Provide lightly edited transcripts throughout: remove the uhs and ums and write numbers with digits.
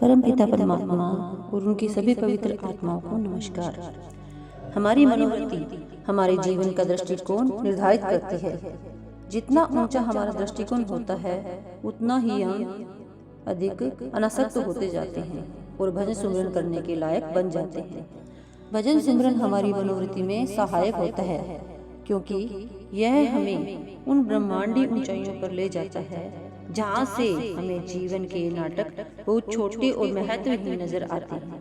परमपिता परमात्मा और उनकी सभी पवित्र आत्माओं को नमस्कार। हमारी मनोवृत्ति हमारे जीवन का दृष्टिकोण निर्धारित करती है। जितना ऊंचा हमारा दृष्टिकोण होता है उतना ही हम अधिक अनासक्त होते जाते हैं और भजन सुमिरन करने के लायक बन जाते हैं। भजन सुमिरन हमारी मनोवृत्ति में सहायक होता है क्योंकि यह हमें उन ब्रह्मांडी ऊंचाइयों पर ले जाता है जहाँ से हमें जीवन के नाटक बहुत छोटे और महत्वहीन नजर आते हैं।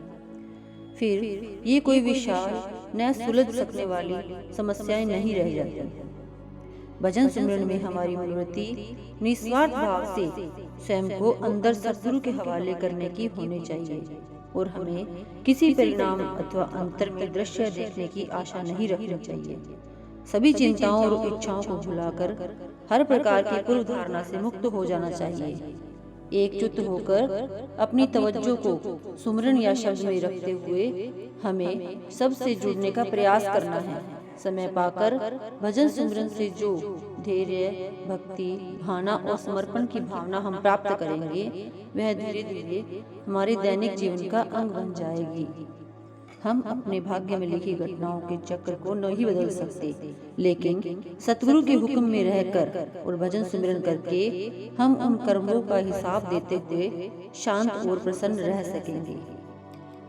फिर ये कोई विशाल न सुलझ सकने वाली समस्याएं नहीं रह जाती। भजन सुमिरन में हमारी मनोवृत्ति निस्वार्थ भाव से स्वयं को अंदर सतगुरु के हवाले करने की होनी चाहिए और हमें किसी परिणाम अथवा अंतर में दृश्य देखने की आशा नहीं रखनी चाहिए। सभी चिंताओं और इच्छाओं को भुलाकर हर प्रकार की पूर्व धारणा से मुक्त हो जाना चाहिए। एकजुट होकर अपनी तवज्जो को सुमिरन या शब्द में रखते हुए हमें सबसे जुड़ने का प्रयास करना है। समय पाकर भजन सुमिरन से जो धैर्य, भक्ति, भावना और समर्पण की भावना हम प्राप्त करेंगे वह धीरे धीरे हमारे दैनिक जीवन का अंग बन जाएगी। हम अपने भाग्य में लिखी घटनाओं के चक्र को नहीं बदल सकते, लेकिन सतगुरु के हुक्म में रहकर और भजन सुमिरन करके हम उन कर्मों का हिसाब देते हुए शांत और प्रसन्न रह सकेंगे।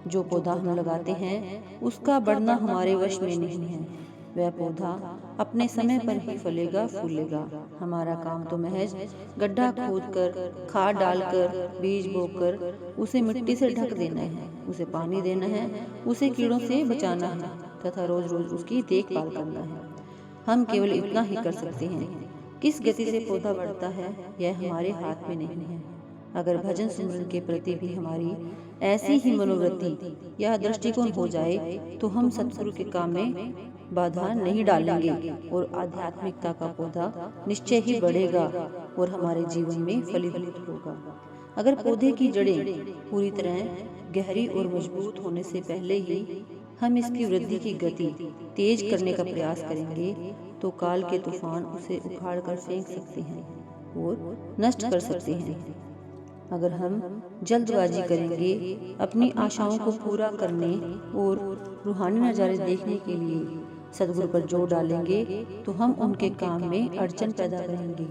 जो पौधा हम लगाते हैं उसका बढ़ना हमारे वश में नहीं है। वह पौधा अपने समय पर ही फलेगा फूलेगा। हमारा काम तो महज गड्ढा खोदकर, खाद डालकर, बीज बोकर उसे मिट्टी से ढक देना है, उसे पानी देना है, उसे कीड़ों से बचाना है तथा रोज रोज उसकी देखभाल करना है। हम केवल इतना ही कर सकते हैं। किस गति से पौधा बढ़ता है यह हमारे हाथ में नहीं है। अगर भजन सुमिरन के प्रति भी हमारी ऐसी ही मनोवृत्ति या दृष्टिकोण हो जाए तो हम सतगुरु के काम में बाधा नहीं डालेंगे और आध्यात्मिकता का पौधा निश्चय ही बढ़ेगा और हमारे जीवन में फलीभूत होगा। अगर पौधे की जड़ें पूरी तरह गहरी और मजबूत होने से पहले ही हम इसकी वृद्धि की गति तेज करने का प्रयास करेंगे तो काल के तूफान उसे उखाड़ कर फेंक सकते हैं और नष्ट कर सकते हैं। अगर हम जल्दबाजी करेंगे अपनी आशाओं को पूरा करने और रूहानी नज़ारे देखने के लिए सतगुरु पर जोर डालेंगे तो हम उनके काम में अड़चन पैदा करेंगे।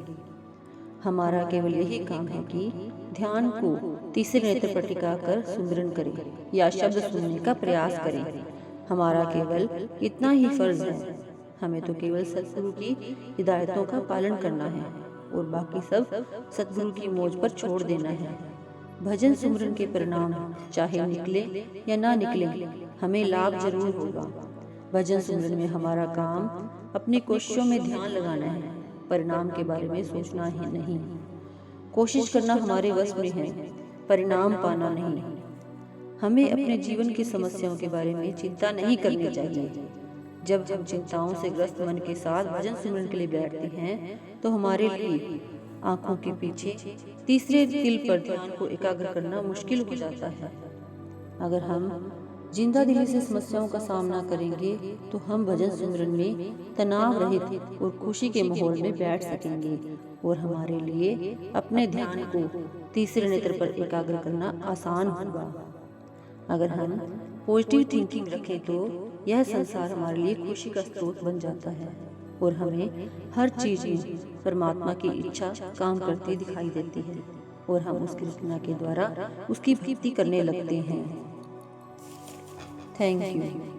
हमारा केवल यही काम है कि ध्यान को तीसरे नेत्र पर टिकाकर सुमिरन करें या शब्द सुनने का प्रयास करें। हमारा केवल इतना ही फर्ज है। हमें तो केवल सतगुरु की हिदायतों का पालन करना है और बाकी सब सतगुरु की मौज पर छोड़ देना है। भजन सुमिरन के परिणाम चाहे निकले या ना निकले हमें लाभ जरूर होगा। भजन सुमिरन में हमारा काम अपनी कोशिशों में ध्यान लगाना है, परिणाम के बारे में सोचना ही नहीं। कोशिश करना हमारे वश में है, परिणाम पाना नहीं। हमें अपने जीवन की समस्याओं के बारे में चिंता नहीं करनी चाहिए। जब हम चिंताओं से ग्रस्त मन के साथ भजन सुमिरन के लिए बैठते हैं तो हमारे लिए आंखों के पीछे तीसरे तिल पर ध्यान को एकाग्र करना मुश्किल हो जाता है। अगर हम जिंदा दिली से समस्याओं का सामना करेंगे तो हम भजन सुमिरन में तनाव रहित और खुशी के माहौल में बैठ सकेंगे और हमारे लिए अपने ध्यान को तीसरे नेत्र पर एकाग्र करना आसान होगा। अगर हम पॉजिटिव थिंकिंग रखें तो यह संसार हमारे लिए खुशी का स्रोत बन जाता है और हमें हर चीज में परमात्मा की इच्छा काम करती दिखाई देती है और हम उसकी रचना के द्वारा उसकी भक्ति करने लगते हैं। Thank you.